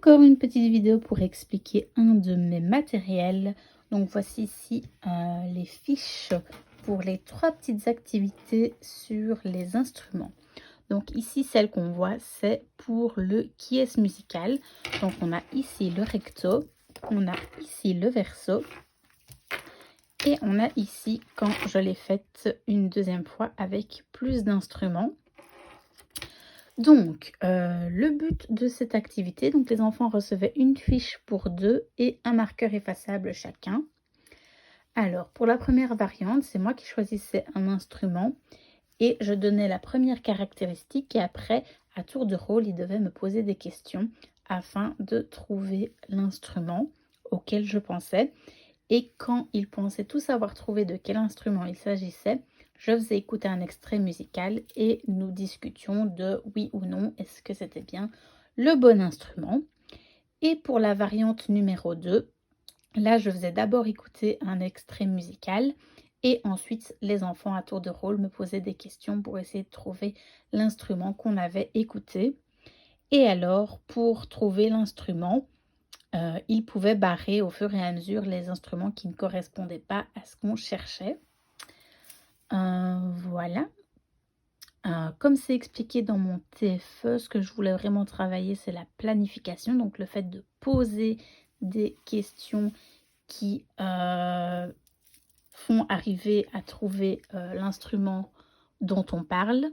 Encore une petite vidéo pour expliquer un de mes matériels. Donc voici ici les fiches pour les 3 petites activités sur les instruments. Donc ici, celle qu'on voit, c'est pour le qui est musical. Donc on a ici le recto, on a ici le verso et on a ici quand je l'ai faite une deuxième fois avec plus d'instruments. Donc, le but de cette activité, donc les enfants recevaient une fiche pour 2 et un marqueur effaçable chacun. Alors, pour la première variante, c'est moi qui choisissais un instrument et je donnais la première caractéristique et après, à tour de rôle, ils devaient me poser des questions afin de trouver l'instrument auquel je pensais. Et quand ils pensaient tous avoir trouvé de quel instrument il s'agissait, je faisais écouter un extrait musical et nous discutions de oui ou non, est-ce que c'était bien le bon instrument. Et pour la variante numéro 2, là je faisais d'abord écouter un extrait musical et ensuite les enfants à tour de rôle me posaient des questions pour essayer de trouver l'instrument qu'on avait écouté. Et alors pour trouver l'instrument, ils pouvaient barrer au fur et à mesure les instruments qui ne correspondaient pas à ce qu'on cherchait. Voilà. Comme c'est expliqué dans mon TFE, ce que je voulais vraiment travailler, c'est la planification, donc le fait de poser des questions qui font arriver à trouver l'instrument dont on parle.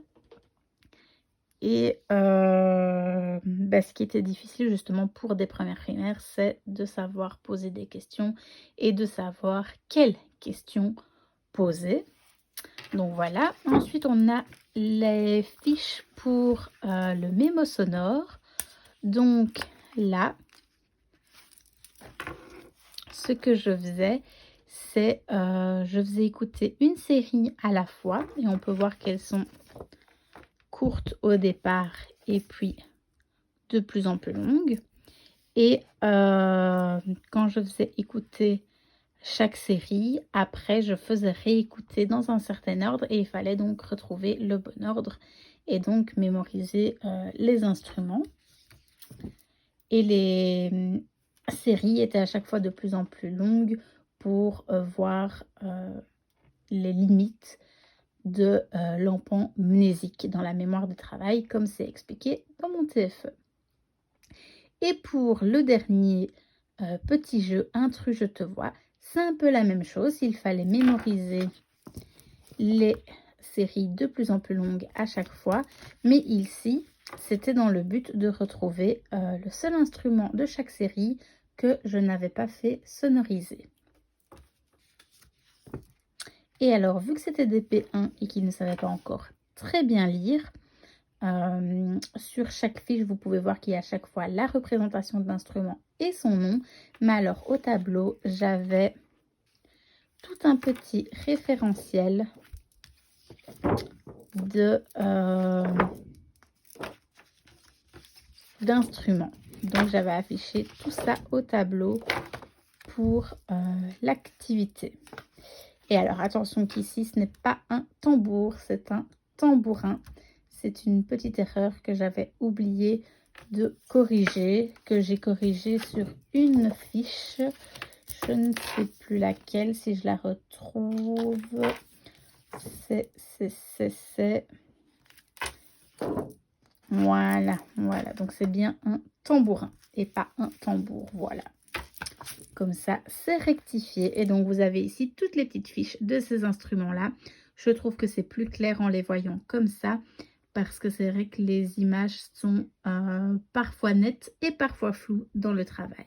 Et ce qui était difficile justement pour des premières primaires, c'est de savoir poser des questions et de savoir quelles questions poser. Donc voilà. Ensuite, on a les fiches pour le mémo sonore. Donc là, ce que je faisais, c'est je faisais écouter une série à la fois et on peut voir qu'elles sont courtes au départ et puis de plus en plus longues. Et quand je faisais écouter chaque série, après je faisais réécouter dans un certain ordre et il fallait donc retrouver le bon ordre et donc mémoriser les instruments. Et les séries étaient à chaque fois de plus en plus longues pour voir les limites de l'empant-mnésique dans la mémoire de travail, comme c'est expliqué dans mon TFE. Et pour le dernier petit jeu Intrus, je te vois, c'est un peu la même chose. Il fallait mémoriser les séries de plus en plus longues à chaque fois. Mais ici, c'était dans le but de retrouver le seul instrument de chaque série que je n'avais pas fait sonoriser. Et alors, vu que c'était des P1 et qu'ils ne savaient pas encore très bien lire, sur chaque fiche, vous pouvez voir qu'il y a à chaque fois la représentation de l'instrument et son nom. Mais alors, au tableau, j'avais tout un petit référentiel d'instruments. Donc, j'avais affiché tout ça au tableau pour l'activité. Et alors, attention qu'ici, ce n'est pas un tambour, c'est un tambourin. C'est une petite erreur que j'avais oublié de corriger, que j'ai corrigée sur une fiche. Je ne sais plus laquelle, si je la retrouve. C'est... Voilà. Donc, c'est bien un tambourin et pas un tambour. Voilà. Comme ça, c'est rectifié. Et donc, vous avez ici toutes les petites fiches de ces instruments-là. Je trouve que c'est plus clair en les voyant comme ça, parce que c'est vrai que les images sont parfois nettes et parfois floues dans le travail.